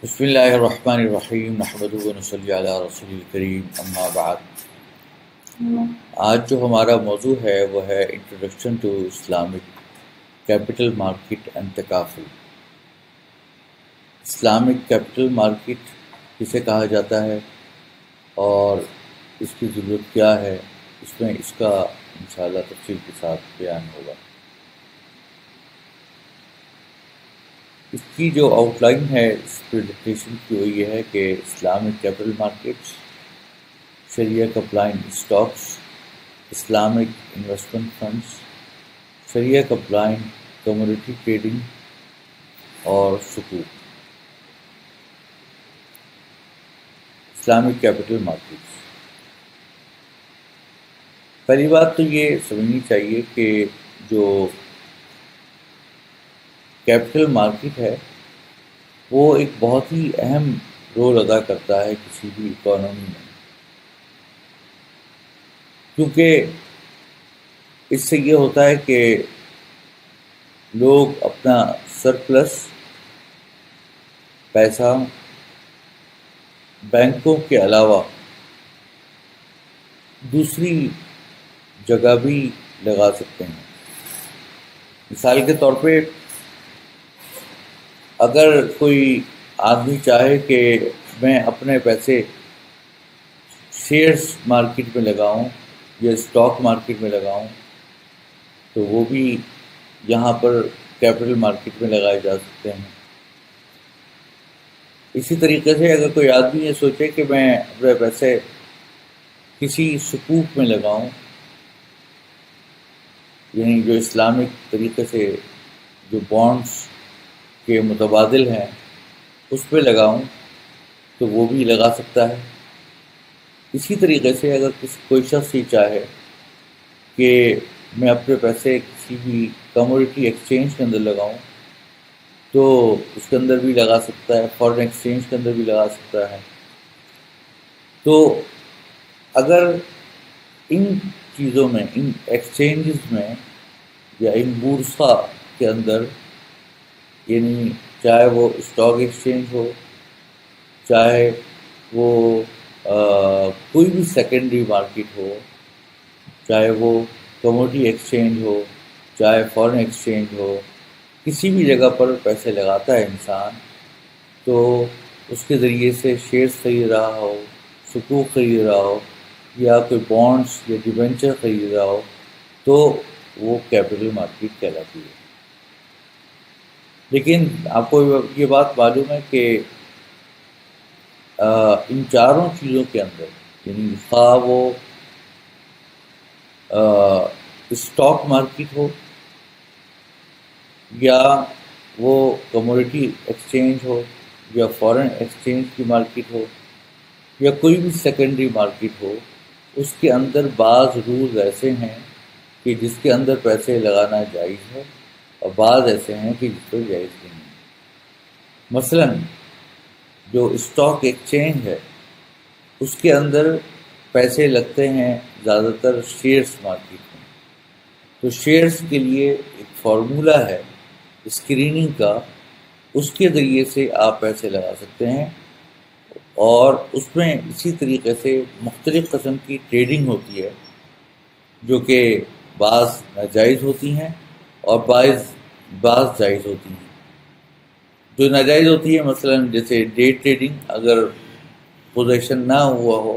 بسم اللہ الرحمن الرحیم نحمدہ و نصلی علی رسول الکریم اما بعد۔ آج جو ہمارا موضوع ہے وہ ہے introduction to Islamic capital market and تکافل۔ اسلامک کیپٹل مارکیٹ کسے کہا جاتا ہے اور اس کی ضرورت کیا ہے، اس میں اس کا انشاءاللہ تفصیل کے ساتھ بیان ہوگا۔ اس کی جو آؤٹ لائن ہے اس پریزنٹیشن کی وہ یہ ہے کہ اسلامک کیپٹل مارکیٹس، شریعہ compliant stocks, Islamic investment funds, شریعہ کمپلائنٹ کموڈیٹی ٹریڈنگ اور سکوک۔ اسلامک کیپٹل مارکیٹس، پہلی بات تو یہ سمجھنی چاہیے کہ جو کیپٹل مارکیٹ ہے وہ ایک بہت ہی اہم رول ادا کرتا ہے کسی بھی اکانومی میں، کیونکہ اس سے یہ ہوتا ہے کہ لوگ اپنا سرپلس پیسہ بینکوں کے علاوہ دوسری جگہ بھی لگا سکتے ہیں۔ مثال کے طور پہ اگر کوئی آدمی چاہے کہ میں اپنے پیسے شیئرز مارکیٹ میں لگاؤں یا اسٹاک مارکیٹ میں لگاؤں تو وہ بھی یہاں پر کیپٹل مارکیٹ میں لگائے جا سکتے ہیں۔ اسی طریقے سے اگر کوئی آدمی یہ سوچے کہ میں اپنے پیسے کسی سکوک میں لگاؤں، یعنی جو اسلامک طریقے سے جو بانڈز کے متبادل ہیں اس پہ لگاؤں تو وہ بھی لگا سکتا ہے۔ اسی طریقے سے اگر کوئی شخص یہ چاہے کہ میں اپنے پیسے کسی بھی کموڈیٹی ایکسچینج کے اندر لگاؤں تو اس کے اندر بھی لگا سکتا ہے، فارن ایکسچینج کے اندر بھی لگا سکتا ہے۔ تو اگر ان چیزوں میں، ان ایکسچینجز میں یا ان بورسہ کے اندر، یعنی چاہے وہ اسٹاک ایکسچینج ہو، چاہے وہ کوئی بھی سیکنڈری مارکیٹ ہو، چاہے وہ کموڈیٹی ایکسچینج ہو، چاہے فارن ایکسچینج ہو، کسی بھی جگہ پر پیسے لگاتا ہے انسان تو اس کے ذریعے سے شیئرز خرید رہا ہو، سکوک خرید رہا ہو یا کوئی بانڈز یا ڈیبینچر خرید رہا ہو تو وہ کیپٹل مارکیٹ کہلاتی ہے۔ لیکن آپ کو یہ بات معلوم ہے کہ ان چاروں چیزوں کے اندر، یعنی خواہ وہ اسٹاک مارکیٹ ہو یا وہ کموڈیٹی ایکسچینج ہو یا فارن ایکسچینج کی مارکیٹ ہو یا کوئی بھی سیکنڈری مارکیٹ ہو، اس کے اندر بعض رولز ایسے ہیں کہ جس کے اندر پیسے لگانا جائز ہے اور بعض ایسے ہیں کہ جس پر جائز نہیں ہے۔ مثلاً جو اسٹاک ایکسچینج ہے اس کے اندر پیسے لگتے ہیں زیادہ تر شیئرز مارکیٹ میں، تو شیئرز کے لیے ایک فارمولہ ہے اسکریننگ کا، اس کے ذریعے سے آپ پیسے لگا سکتے ہیں، اور اس میں اسی طریقے سے مختلف قسم کی ٹریڈنگ ہوتی ہے جو کہ بعض ناجائز ہوتی ہیں اور بعض جائز ہوتی ہیں۔ جو ناجائز ہوتی ہے مثلاً جیسے ڈے ٹریڈنگ، اگر پوزیشن نہ ہوا ہو،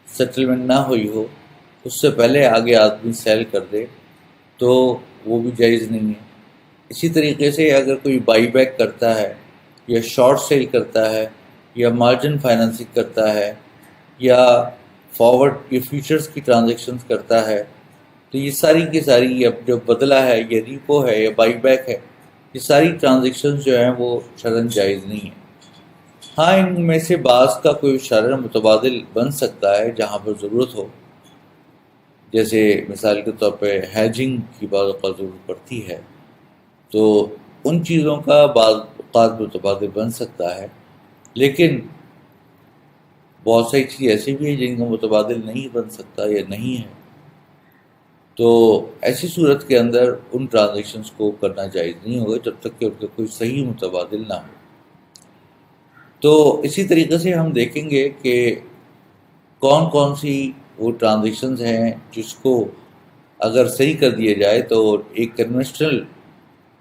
سیٹلمنٹ نہ ہوئی ہو، اس سے پہلے آگے آدمی سیل کر دے تو وہ بھی جائز نہیں ہے۔ اسی طریقے سے اگر کوئی بائی بیک کرتا ہے یا شارٹ سیل کرتا ہے یا مارجن فائننسنگ کرتا ہے یا فارورڈ یا فیوچرز کی ٹرانزیکشنز کرتا ہے تو یہ ساری کی ساری جو بدلہ ہے یا ریپو ہے یا بائی بیک ہے، یہ ساری ٹرانزیکشنز جو ہیں وہ شرعاً جائز نہیں ہیں۔ ہاں ان میں سے بعض کا کوئی شرعاً متبادل بن سکتا ہے جہاں پر ضرورت ہو، جیسے مثال کے طور پہ ہیجنگ کی بعض اوقات ضرورت پڑتی ہے تو ان چیزوں کا بعض اوقات متبادل بن سکتا ہے، لیکن بہت ساری چیز ایسی بھی ہیں جن کا متبادل نہیں بن سکتا یا نہیں ہے، تو ایسی صورت کے اندر ان ٹرانزیکشنز کو کرنا جائز نہیں ہوگا جب تک کہ ان کا کوئی صحیح متبادل نہ ہو۔ تو اسی طریقے سے ہم دیکھیں گے کہ کون کون سی وہ ٹرانزیکشنز ہیں جس کو اگر صحیح کر دیا جائے تو ایک کنونشنل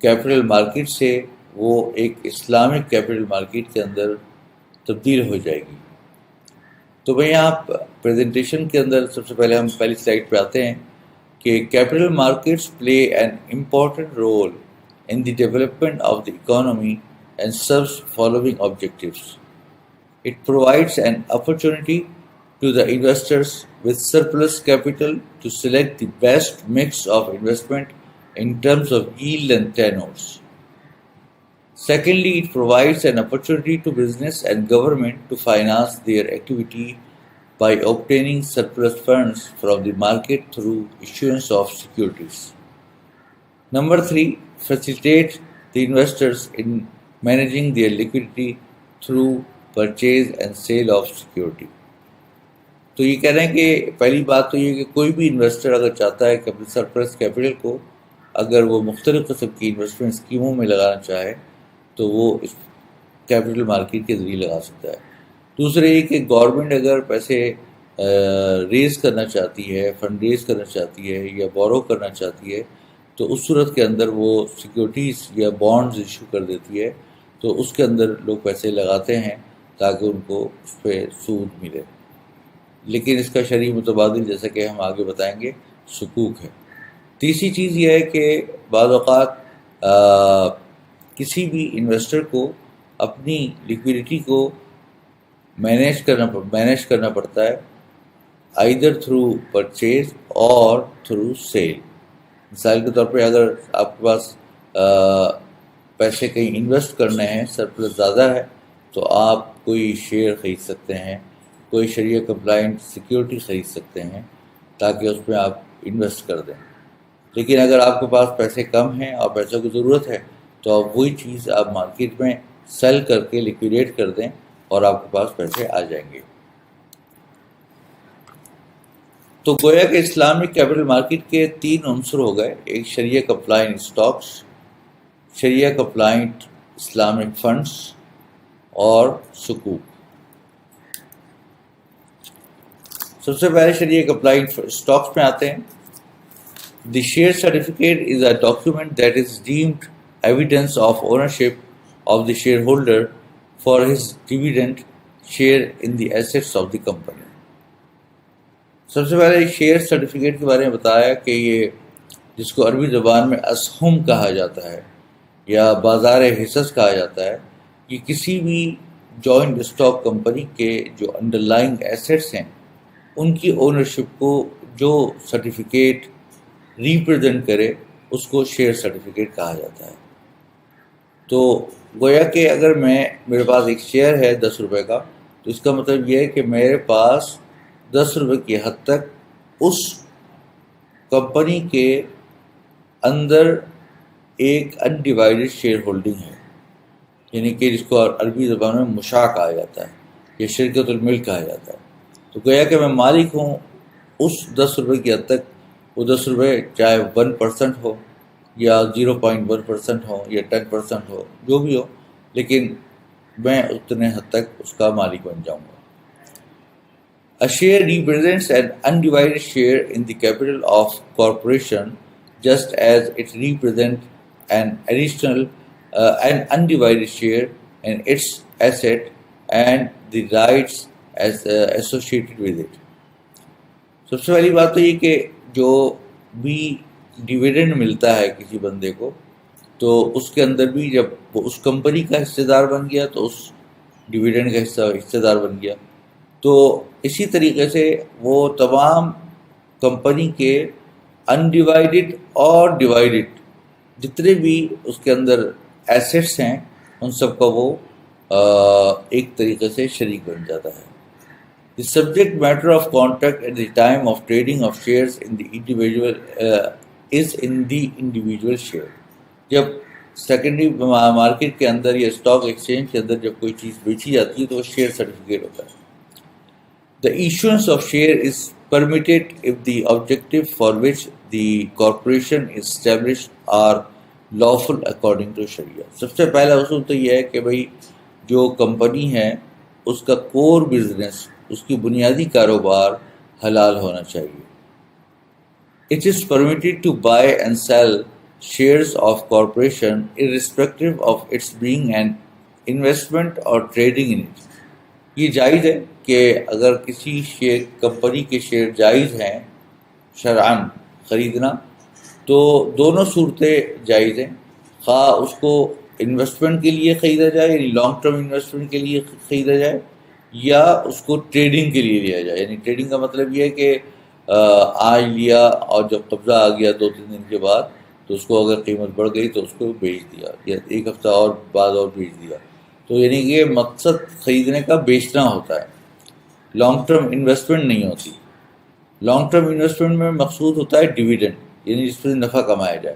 کیپٹل مارکیٹ سے وہ ایک اسلامک کیپٹل مارکیٹ کے اندر تبدیل ہو جائے گی. تو میں یہاں پریزنٹیشن کے اندر سب سے پہلے ہم پہلی سلائڈ پہ آتے ہیں کہ capital markets play an important role in the development of the economy and serves following objectives. It provides an opportunity to the investors with surplus capital to select the best mix of investment in terms of yield and tenors. Secondly, it provides an opportunity to business and government to finance their activity by obtaining surplus funds from the market through issuance of securities. Number 3, facilitate the investors in managing their liquidity through purchase and sale of security. تو یہ کہہ رہے ہیں کہ پہلی بات تو یہ کہ کوئی بھی انویسٹر اگر چاہتا ہے کہ اپنے سرپلس کیپٹل کو اگر وہ مختلف قسم کی انویسٹمنٹ اسکیموں میں لگانا چاہے تو وہ اس کیپٹل مارکیٹ کے ذریعے لگا سکتا ہے. دوسرے یہ کہ گورنمنٹ اگر پیسے ریز کرنا چاہتی ہے، فنڈ ریز کرنا چاہتی ہے یا بورو کرنا چاہتی ہے تو اس صورت کے اندر وہ سیکیورٹیز یا بانڈز ایشو کر دیتی ہے، تو اس کے اندر لوگ پیسے لگاتے ہیں تاکہ ان کو اس پہ سود ملے. لیکن اس کا شرعی متبادل جیسا کہ ہم آگے بتائیں گے سکوک ہے. تیسری چیز یہ ہے کہ بعض اوقات کسی بھی انویسٹر کو اپنی لیکویڈیٹی کو مینیج کرنا پڑتا ہے آئیدر تھرو پرچیز اور تھرو سیل. مثال کے طور پہ اگر آپ کے پاس پیسے کہیں انویسٹ کرنے ہیں، سرپلس زیادہ ہے، تو آپ کوئی شیئر خرید سکتے ہیں، کوئی شریعہ کمپلائنٹ سیکیورٹی خرید سکتے ہیں تاکہ اس میں آپ انویسٹ کر دیں. لیکن اگر آپ کے پاس پیسے کم ہیں اور پیسوں کی ضرورت ہے تو آپ وہی چیز آپ مارکیٹ میں سیل کر کے لیکویڈیٹ کر دیں اور آپ کے پاس پیسے آ جائیں گے. تو گویا کہ اسلامک کیپٹل مارکیٹ کے 3 عنصر ہو گئے. ایک شریعہ کمپلائنٹ اسٹاکس، شریعہ کمپلائنٹ اسلامک فنڈس اور سکوک. سب سے پہلے شریعہ کمپلائنٹ اسٹاکس میں آتے ہیں. The share certificate is a document that is deemed evidence of ownership of the share holder for his dividend share in the assets of the company. سب سے پہلے شیئر سرٹیفکیٹ کے بارے میں بتایا کہ یہ جس کو عربی زبان میں اسہم کہا جاتا ہے یا بازار حصص کہا جاتا ہے، یہ کسی بھی جوائنٹ اسٹاک کمپنی کے جو انڈر لائنگ ایسیٹس ہیں ان کی اونرشپ کو جو سرٹیفکیٹ ریپرزینٹ کرے اس کو شیئر سرٹیفکیٹ کہا جاتا ہے. تو گویا کہ اگر میرے پاس ایک شیئر ہے 10 روپے کا، تو اس کا مطلب یہ ہے کہ میرے پاس 10 روپے کی حد تک اس کمپنی کے اندر ایک انڈیوائڈڈ شیئر ہولڈنگ ہے، یعنی کہ جس کو عربی زبان میں مشاع کہا جاتا ہے یا شرکت الملک کہا جاتا ہے. تو گویا کہ میں مالک ہوں اس 10 روپے کی حد تک. وہ 10 روپے چاہے 1% ہو یا 0.1% ہو یا 10% ہو، جو بھی ہو، لیکن میں اتنے حد تک اس کا مالک بن جاؤں گا. A share represents an undivided share in the capital of corporation, just as it represents an undivided share in its asset and the rights associated with it. سب سے پہلی بات تو یہ کہ جو بھی ڈیویڈنڈ ملتا ہے کسی بندے کو، تو اس کے اندر بھی جب وہ اس کمپنی کا حصہ دار بن گیا تو اس ڈیویڈنڈ کا حصہ دار بن گیا. تو اسی طریقے سے وہ تمام کمپنی کے انڈیوائڈڈ اور ڈیوائڈڈ جتنے بھی اس کے اندر ایسیٹس ہیں ان سب کا وہ ایک طریقے سے شریک بن جاتا ہے. The subject matter of contract at the time of trading of shares in the individual is in the individual share. جب سیکنڈری مارکیٹ کے اندر یا اسٹاک ایکسچینج کے اندر جب کوئی چیز بیچی جاتی ہے تو وہ شیئر سرٹیفکیٹ ہوتا ہے. The issuance of share is permitted if the objective for which the corporation is established are lawful according to Sharia. سب سے پہلا اصول تو یہ ہے کہ بھئی جو کمپنی ہے اس کا کور بزنس، اس کی بنیادی کاروبار حلال ہونا چاہیے. It is permitted to buy and sell shares of corporation irrespective of its being an investment or trading in it. یہ جائز ہے کہ اگر کسی کمپنی کے شیئر جائز ہیں شرعاً خریدنا، تو دونوں صورتیں جائز ہیں. خواہ اس کو انویسٹمنٹ کے لیے خریدا جائے، یعنی لانگ ٹرم انویسٹمنٹ کے لیے خریدا جائے، یا اس کو ٹریڈنگ کے لیے لیا جائے. یعنی ٹریڈنگ کا مطلب یہ ہے کہ آج لیا اور جب قبضہ آ گیا 2-3 دن کے بعد تو اس کو اگر قیمت بڑھ گئی تو اس کو بیچ دیا، یا ایک ہفتہ اور بعد اور بیچ دیا. تو یعنی کہ مقصد خریدنے کا بیچنا ہوتا ہے، لانگ ٹرم انویسٹمنٹ نہیں ہوتی. لانگ ٹرم انویسٹمنٹ میں مقصود ہوتا ہے ڈویڈنڈ، یعنی جس سے نفع کمایا جائے.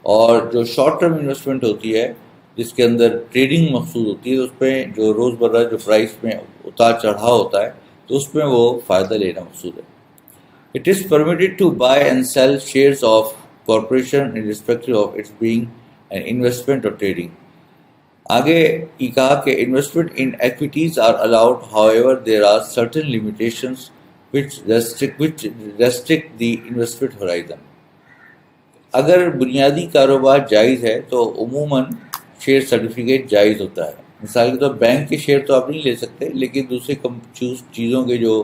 اور جو شارٹ ٹرم انویسٹمنٹ ہوتی ہے جس کے اندر ٹریڈنگ مقصود ہوتی ہے، اس پہ جو روز مرہ جو پرائس میں اتار چڑھاؤ ہوتا ہے تو اس میں وہ فائدہ لینا مقصود ہے. It is permitted to buy and sell shares of corporation irrespective of its being an investment or trading. آگے یہ کہا کہ investment in equities are allowed, however there are certain limitations which restrict the investment horizon. اگر بنیادی کاروبار جائز ہے تو عموماً شیئر سرٹیفکیٹ جائز ہوتا ہے. مثال کے طور بینک کے شیئر تو آپ نہیں لے سکتے، لیکن دوسرے چیزوں کے جو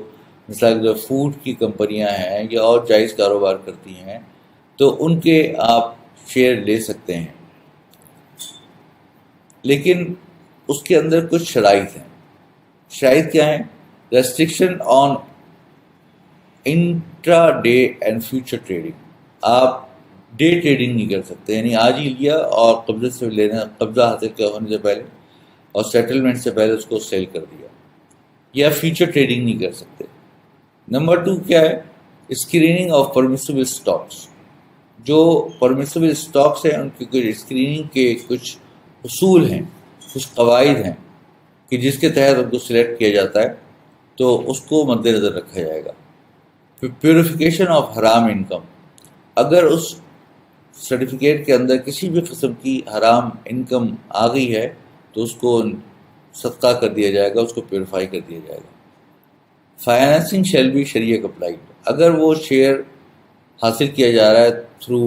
مثال کے طور فوڈ کی کمپنیاں ہیں یا اور جائز کاروبار کرتی ہیں تو ان کے آپ شیئر لے سکتے ہیں. لیکن اس کے اندر کچھ شرائط ہیں. شرائط کیا ہیں؟ Restriction on intra day and future trading. آپ ڈے ٹریڈنگ نہیں کر سکتے، یعنی آج ہی لیا اور قبضہ حاصل ہونے سے پہلے اور سیٹلمنٹ سے پہلے اس کو سیل کر دیا. یا فیوچر ٹریڈنگ نہیں کر سکتے. نمبر 2 کیا ہے؟ Screening of permissible stocks. جو پرمیسیبل اسٹاکس ہیں ان کی کچھ اسکریننگ کے کچھ اصول ہیں، کچھ قواعد ہیں کہ جس کے تحت ان کو سلیکٹ کیا جاتا ہے، تو اس کو مد نظر رکھا جائے گا. پیوریفیکیشن آف حرام انکم. اگر اس سرٹیفکیٹ کے اندر کسی بھی قسم کی حرام انکم آ گئی ہے تو اس کو صدقہ کر دیا جائے گا، اس کو پیوریفائی کر دیا جائے گا. فائنینسنگ شیل بی شریعہ اپلائڈ. اگر وہ شیئر حاصل کیا جا رہا ہے تھرو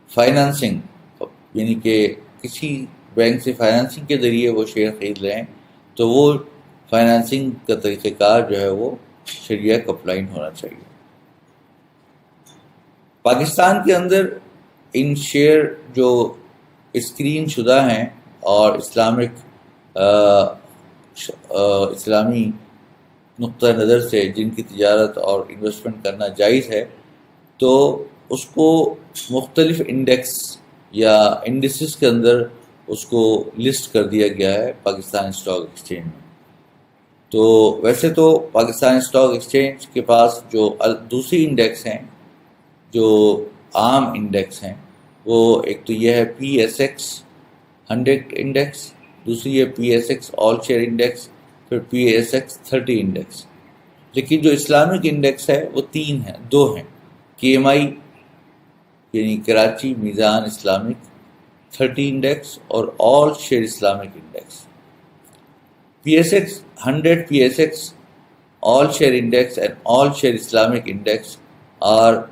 فائنینسنگ، یعنی کہ کسی بینک سے فائنینسنگ کے ذریعے وہ شیئر خرید لیں، تو وہ فائنینسنگ کا طریقہ کار جو ہے وہ شریعہ اپلائڈ ہونا چاہیے. پاکستان کے اندر ان شیئر جو اسکرین شدہ ہیں اور اسلامی نقطہ نظر سے جن کی تجارت اور انویسٹمنٹ کرنا جائز ہے، تو اس کو مختلف انڈیکس یا انڈیسز کے اندر اس کو لسٹ کر دیا گیا ہے پاکستان اسٹاک ایکسچینج میں. تو ویسے تو پاکستان اسٹاک ایکسچینج کے پاس جو دوسری انڈیکس ہیں، جو عام انڈیکس ہیں، وہ ایک تو یہ ہے PSX 100 انڈیکس، دوسری ہے PSX آل شیئر انڈیکس، پھر PSX 30 انڈیکس. لیکن جو اسلامک انڈیکس ہے وہ 3 ہیں، 2 ہیں. KMI یعنی کراچی میزان اسلامک 30 انڈیکس اور all share Islamic index. PSX 100 PSX all share index and all share Islamic index are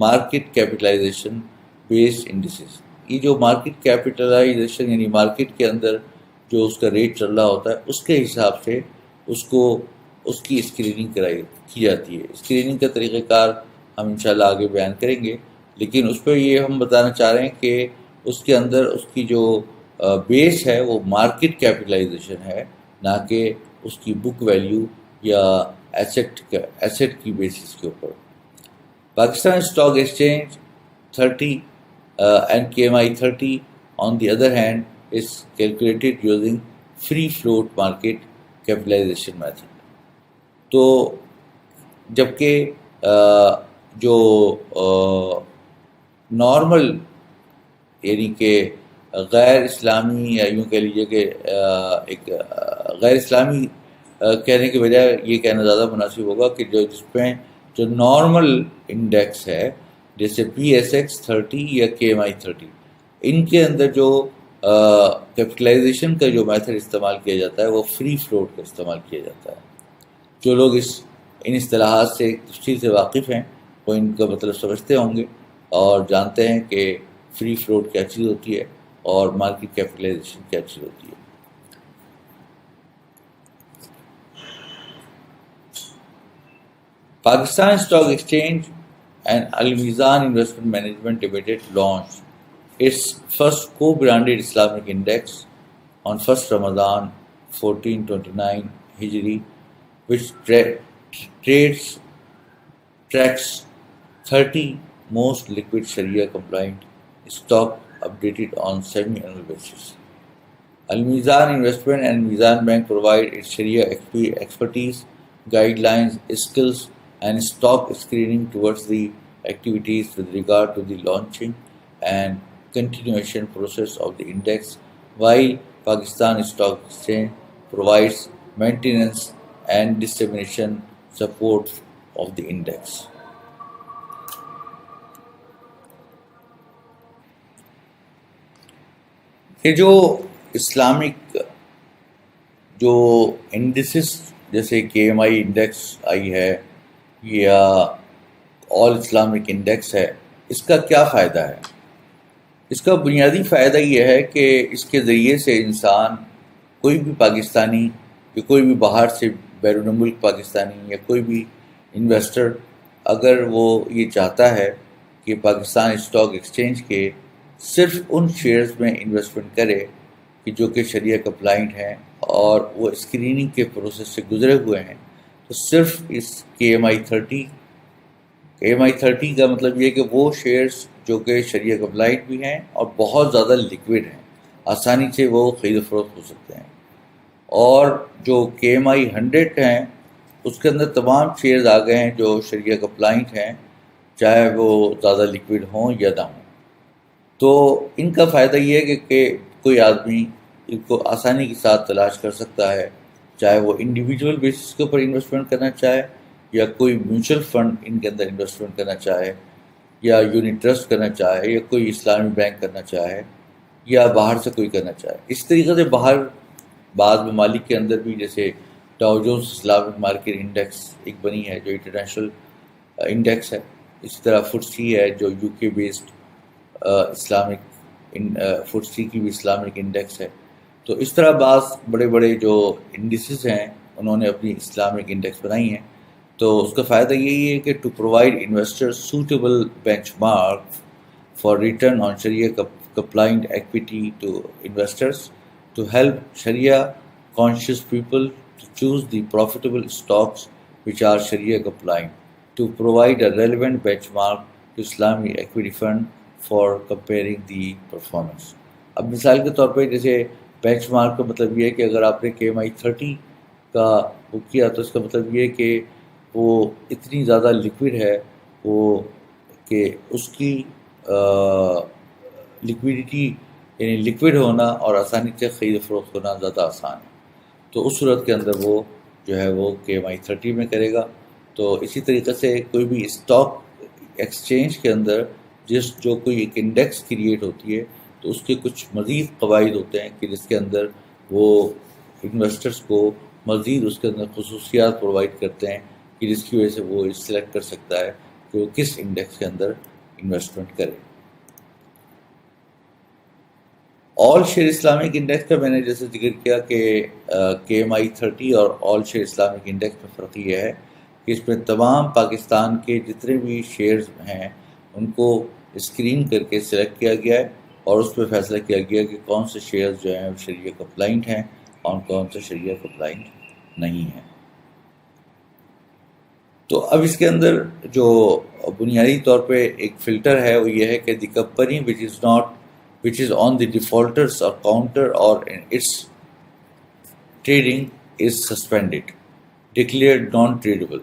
market capitalization based indices. یہ جو مارکیٹ کیپٹلائزیشن یعنی مارکیٹ کے اندر جو اس کا ریٹ چل رہا ہوتا ہے اس کے حساب سے اس کی اسکریننگ کی جاتی ہے. اسکریننگ کا طریقہ کار ہم انشاءاللہ آگے بیان کریں گے، لیکن اس پہ یہ ہم بتانا چاہ رہے ہیں کہ اس کے اندر اس کی جو بیس ہے وہ مارکیٹ کیپٹلائزیشن ہے، نہ کہ اس کی بک ویلیو یا ایسٹ کی بیسس کے اوپر. Pakistan stock exchange 30 and KMI 30 on the other hand is calculated using free float market capitalization method. تو جبکہ جو نارمل یعنی کہ غیر اسلامی یا یوں کہہ لیجیے کہ ایک غیر اسلامی کہنے کے بجائے یہ کہنا زیادہ مناسب ہوگا کہ جس میں جو نارمل انڈیکس ہے جیسے PSX 30 یا KMI 30، ان کے اندر جو کیپٹلائزیشن کا جو میتھڈ استعمال کیا جاتا ہے وہ فری فلوٹ کا استعمال کیا جاتا ہے. جو لوگ ان اصطلاحات سے تفصیل سے واقف ہیں وہ ان کا مطلب سمجھتے ہوں گے اور جانتے ہیں کہ فری فلوٹ کیا چیز ہوتی ہے اور مارکیٹ کیپٹلائزیشن کیا چیز ہوتی ہے. Pakistan stock exchange and Al-Mizan Investment Management Limited launched its first co-branded Islamic index on 1st Ramadan 1429 Hijri, which tracks 30 most liquid Sharia compliant stock updated on semi-annual basis. Al-Mizan Investment and Mizan Bank provide its Sharia expertise, guidelines, skills, and stock screening towards the activities with regard to the launching and continuation process of the index, while Pakistan Stock Exchange provides maintenance and dissemination support of the index. یہ جو Islamic جو indices جیسے کے M آئی index آئی ہے یا آل Islamic index ہے، اس کا کیا فائدہ ہے؟ اس کا بنیادی فائدہ یہ ہے کہ اس کے ذریعے سے انسان کوئی بھی پاکستانی یا کوئی بھی باہر سے بیرون ملک پاکستانی یا کوئی بھی انویسٹر اگر وہ یہ چاہتا ہے کہ پاکستان اسٹاک ایکسچینج کے صرف ان شیئرز میں انویسٹمنٹ کرے کہ جو کہ شریعہ کمپلائنٹ ہیں اور وہ اسکریننگ کے پروسیس سے گزرے ہوئے ہیں، تو صرف اس کے ایم آئی 30 کا مطلب یہ کہ وہ شیئرز جو کہ شریعہ کمپلائنٹ بھی ہیں اور بہت زیادہ لیکوڈ ہیں، آسانی سے وہ خرید و فروخت ہو سکتے ہیں. اور جو کے ایم آئی 100 ہیں اس کے اندر تمام شیئرز آ گئے ہیں جو شریعہ کمپلائنٹ ہیں، چاہے وہ زیادہ لیکوڈ ہوں یا نہ ہوں. تو ان کا فائدہ یہ ہے کہ کوئی آدمی ان کو آسانی کے ساتھ تلاش کر سکتا ہے، چاہے وہ انڈیویجول بیسس کے اوپر انویسٹمنٹ کرنا چاہے یا کوئی میوچل فنڈ ان کے اندر انویسٹمنٹ کرنا چاہے یا یونٹ ٹرسٹ کرنا چاہے یا کوئی اسلامی بینک کرنا چاہے یا باہر سے کوئی کرنا چاہے. اس طریقے سے باہر بعض ممالک کے اندر بھی جیسے ڈاؤ جونز اسلامک مارکیٹ انڈیکس ایک بنی ہے جو انٹرنیشنل انڈیکس ہے، اسی طرح FTSE ہے جو یو کے بیسڈ اسلامک FTSE کی بھی اسلامک انڈیکس ہے. تو اس طرح بعض بڑے بڑے جو انڈیسز ہیں انہوں نے اپنی اسلامک انڈیکس بنائی ہیں. تو اس کا فائدہ یہی ہے کہ to provide investors suitable benchmark for return on شریعہ compliant equity to investors, to help Sharia conscious people to choose the profitable stocks which are Sharia compliant, to provide a relevant benchmark to Islamic equity fund for comparing the performance. اب مثال کے طور پہ جیسے bench mark کا مطلب یہ ہے کہ اگر آپ نے کے ایم آئی 30 کا وہ کیا تو اس کا مطلب یہ ہے کہ وہ اتنی زیادہ لیکوڈ ہے وہ کہ اس کی لیکویڈیٹی یعنی لیکوڈ ہونا اور آسانی سے خرید و فروخت ہونا زیادہ آسان ہے. تو اس صورت کے اندر وہ جو ہے وہ کے ایم آئی 30 میں کرے گا. تو اسی طریقے سے کوئی بھی اسٹاک ایکسچینج کے اندر جو کوئی ایک انڈیکس کریٹ ہوتی ہے تو اس کے کچھ مزید قواعد ہوتے ہیں کہ جس کے اندر وہ انویسٹرز کو مزید اس کے اندر خصوصیات پرووائڈ کرتے ہیں کہ جس کی وجہ سے وہ سلیکٹ کر سکتا ہے کہ وہ کس انڈیکس کے اندر انویسٹمنٹ کرے. آل شیئر اسلامک انڈیکس کا میں نے جیسے ذکر کیا کہ کے ایم آئی 30 اور آل شیئر اسلامک انڈیکس میں فرق یہ ہے کہ اس میں تمام پاکستان کے جتنے بھی شیئرز ہیں ان کو اسکرین کر کے سلیکٹ کیا گیا ہے اور اس پہ فیصلہ کیا گیا کہ کون سے شیئرز جو ہیں وہ شریعہ کمپلائنٹ ہیں اور کون سے شریعہ کمپلائنٹ نہیں ہیں. تو اب اس کے اندر جو بنیادی طور پہ ایک فلٹر ہے وہ یہ ہے کہ the company which is on the defaulters or counter or in its trading is suspended, declared non-tradable,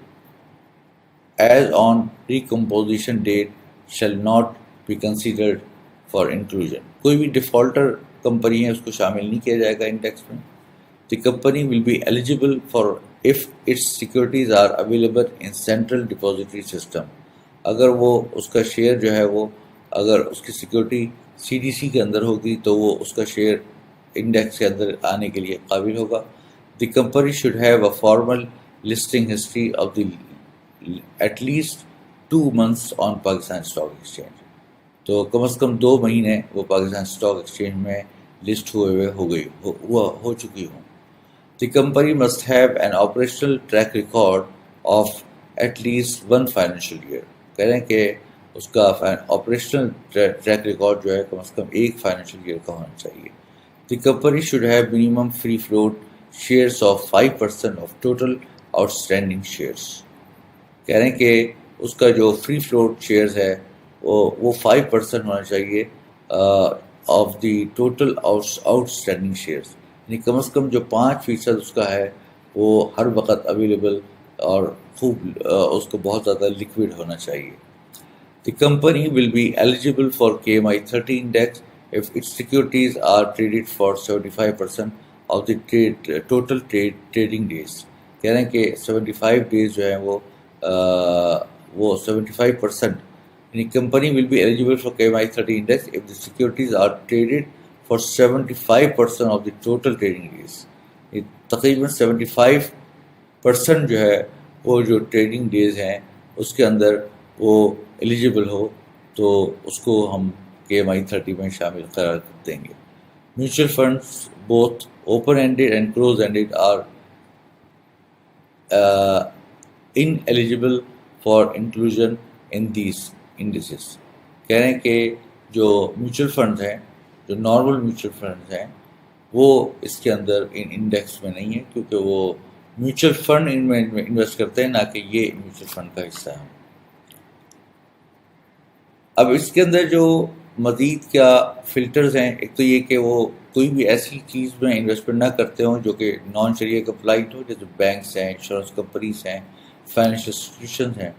as on recomposition date shall not be considered for inclusion. کوئی بھی ڈیفالٹر کمپنی ہے اس کو شامل نہیں کیا جائے گا انڈیکس میں. The company will be eligible for if its securities are available in central depository system. اگر وہ اس کا شیئر جو ہے وہ اگر اس کی سیکورٹی CDC کے اندر ہوگی تو وہ اس کا شیئر انڈیکس کے اندر آنے کے لیے قابل ہوگا. The company should have a formal listing history of the at least 2 months on Pakistan stock exchange. تو کم از کم 2 مہینے وہ پاکستان اسٹاک ایکسچینج میں لسٹ ہوئے ہو چکی ہوں. The company must have an operational track record of at least 1 financial year. کہہ رہے ہیں کہ اس کا آپریشنل ٹریک ریکارڈ جو ہے کم از کم 1 financial year کا ہونا چاہیے. The company should have minimum free float shares of 5% of total out standing shares. کہہ رہے ہیں کہ اس کا جو فری فلوٹ شیئرز ہے وہ 5% ہونا چاہیے of the total out standing shares. یعنی کم از کم جو 5% اس کا ہے وہ ہر وقت اویلیبل اور خوب اس کو بہت زیادہ لیکوڈ ہونا چاہیے. The company will be eligible for KMI 30 index if its securities are traded for 75% of the total trading days. کہہ رہے ہیں کہ 75 days جو ہیں وہ 75%. یعنی company will be eligible for KMI 30 index if the securities are traded for 75% of the total trading days. تقریباً 75% جو ہے وہ جو ٹریڈنگ ڈیز ہیں اس کے اندر وہ ایلیجیبل ہو تو اس کو ہم KMI 30 میں شامل قرار دیں گے. Mutual funds both open ended and close ended are ineligible for inclusion in these indices. کہہ رہے ہیں کہ جو میوچل فنڈز ہیں جو نارمل میوچل فنڈز ہیں وہ اس کے اندر ان انڈیکس میں نہیں ہے کیونکہ وہ میوچل فنڈ ان میں انویسٹ کرتے ہیں نہ کہ یہ میوچل فنڈ کا حصہ ہے. اب اس کے اندر جو مزید کیا فلٹرز ہیں، ایک تو یہ کہ وہ کوئی بھی ایسی چیز میں انویسٹمنٹ نہ کرتے ہوں جو کہ نان شریعہ کمپلائنٹ ہو، جیسے بینکس ہیں، انشورنس کمپنیز ہیں، فائنینشیل انسٹیٹیوشنز ہیں.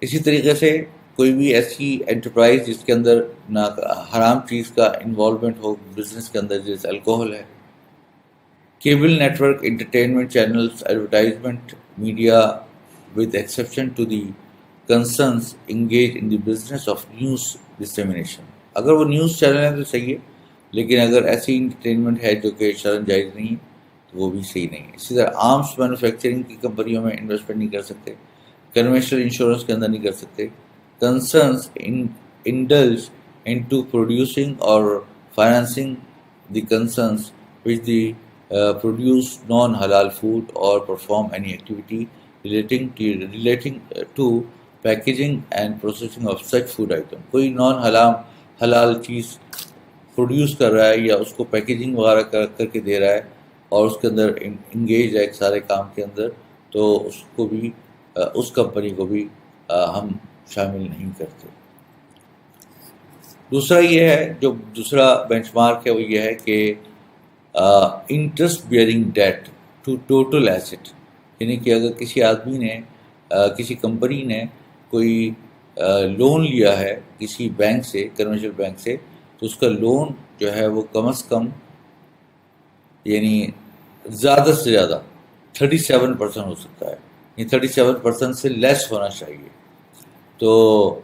اسی طریقے سے کوئی بھی ایسی انٹرپرائز جس کے اندر نہ حرام چیز کا انوالومنٹ ہو بزنس کے اندر، جیسے الکوہل ہے. Cable network, entertainment channels, advertisement media with exception to the concerns engage in the business of news dissemination. اگر وہ نیوز چینل ہے تو صحیح ہے، لیکن اگر ایسی انٹرٹینمنٹ ہے جو کہ شرعاً جائز نہیں ہے تو وہ بھی صحیح نہیں ہے. اسی طرح آرمس مینوفیکچرنگ کی کمپنیوں میں انویسٹمنٹ نہیں کر سکتے، کنونشنل انشورنس کے اندر نہیں کر سکتے. کنسرنس انڈلج انٹو پروڈیوسنگ اور financing the concerns which the produce naan حلال فوڈ اور perform any activity relating to packaging and processing of such food item. کوئی نان حلال چیز پروڈیوس کر رہا ہے یا اس کو پیکیجنگ وغیرہ کر کے دے رہا ہے اور اس کے اندر انگیج ہے سارے کام کے اندر، تو اس کو بھی اس کمپنی کو بھی ہم شامل نہیں کرتے. دوسرا یہ ہے، جو دوسرا بینچ مارک ہے وہ یہ ہے کہ interest bearing debt to total asset. یعنی کہ اگر کسی آدمی نے کسی کمپنی نے کوئی لون لیا ہے کسی بینک سے، کمرشل بینک سے، تو اس کا لون جو ہے وہ کم از کم یعنی زیادہ سے زیادہ 37% ہو سکتا ہے، یعنی 37% سے لیس ہونا چاہیے. تو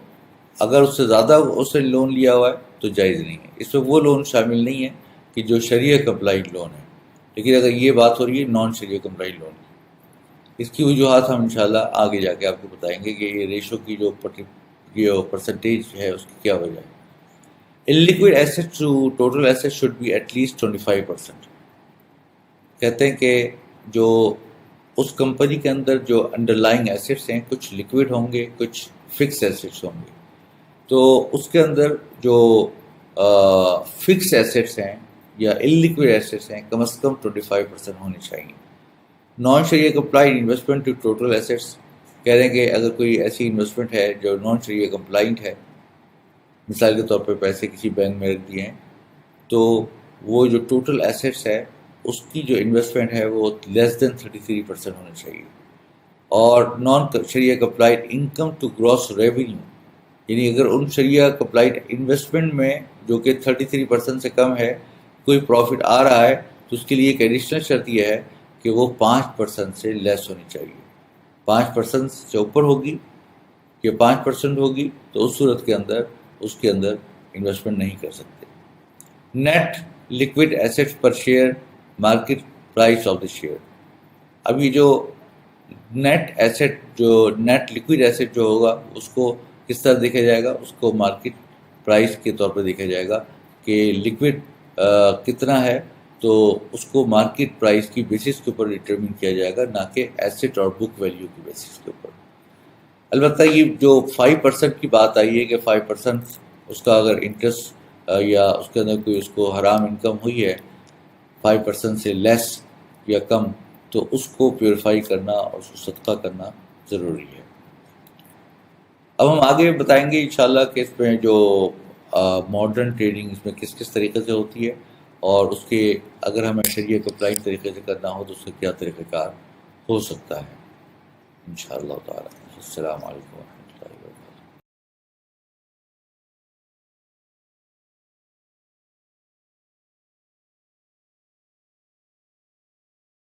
اگر اس سے زیادہ اس نے لون لیا ہوا ہے تو جائز نہیں ہے. اس میں وہ لون شامل نہیں ہے کہ جو شریعہ کمپلائنٹ لون ہے، لیکن اگر یہ بات ہو رہی ہے نان شریعہ کمپلائنٹ لون کی، اس کی وجوہات ہم انشاءاللہ آگے جا کے آپ کو بتائیں گے کہ یہ ریشو کی جو پرسنٹیج ہے اس کی کیا وجہ ہے. illiquid assets to total assets should be at least 25%. کہتے ہیں کہ جو اس کمپنی کے اندر جو انڈر لائنگ ایسیٹس ہیں، کچھ لیکوڈ ہوں گے، کچھ فکس ایسیٹس ہوں گے، تو اس کے اندر جو فکس ایسیٹس ہیں یا illiquid ایسیٹس ہیں کم از کم 25% ہونی چاہیے. نان شریعہ compliant investment to total assets. کہہ رہے ہیں کہ اگر کوئی ایسی انویسٹمنٹ ہے جو نان شریعہ کمپلائنٹ ہے، مثال کے طور پہ پیسے کسی بینک میں رکھ دیے ہیں، تو وہ جو ٹوٹل ایسیٹس ہے اس کی جو انویسٹمنٹ ہے وہ لیس دین 33% ہونا چاہیے. اور نان شریعہ compliant income to gross revenue, یعنی اگر ان شریعہ کمپلائنٹ انویسٹمنٹ میں جو کہ 33% سے کم ہے کوئی پروفٹ آ رہا ہے تو اس کے لیے ایک ایڈیشنل شرط یہ ہے کہ وہ 5% سے لیس ہونی چاہیے. 5% سے اوپر ہوگی یا 5% ہوگی تو اس صورت کے اندر اس کے اندر انویسٹمنٹ نہیں کر سکتے. Net liquid assets per share market price of the share. ابھی جو نیٹ ایسیٹ جو نیٹ لکوڈ ایسیٹ جو ہوگا اس کو کس طرح دیکھا جائے گا؟ اس کو مارکیٹ پرائس کے طور پہ دیکھا جائے گا کہ لکوڈ کتنا ہے، تو اس کو مارکیٹ پرائس کی بیسس کے اوپر ڈٹرمن کیا جائے گا، نہ کہ ایسیٹ اور بک ویلیو کی بیسس کے اوپر. البتہ یہ جو 5% کی بات آئی ہے کہ 5% اس کا اگر انٹرسٹ یا اس کے اندر کوئی اس کو حرام انکم ہوئی ہے 5% سے لیس یا کم، تو اس کو پیوریفائی کرنا اور اس کو صدقہ کرنا ضروری ہے. اب ہم آگے بتائیں گے انشاءاللہ کہ اس میں جو ماڈرن ٹریڈنگ اس میں کس کس طریقے سے ہوتی ہے، اور اس کے اگر ہمیں شریعہ کو اپلائنگ طریقے سے کرنا ہو تو اس کا کیا طریقہ کار ہو سکتا ہے انشاءاللہ تعالی. السلام علیکم.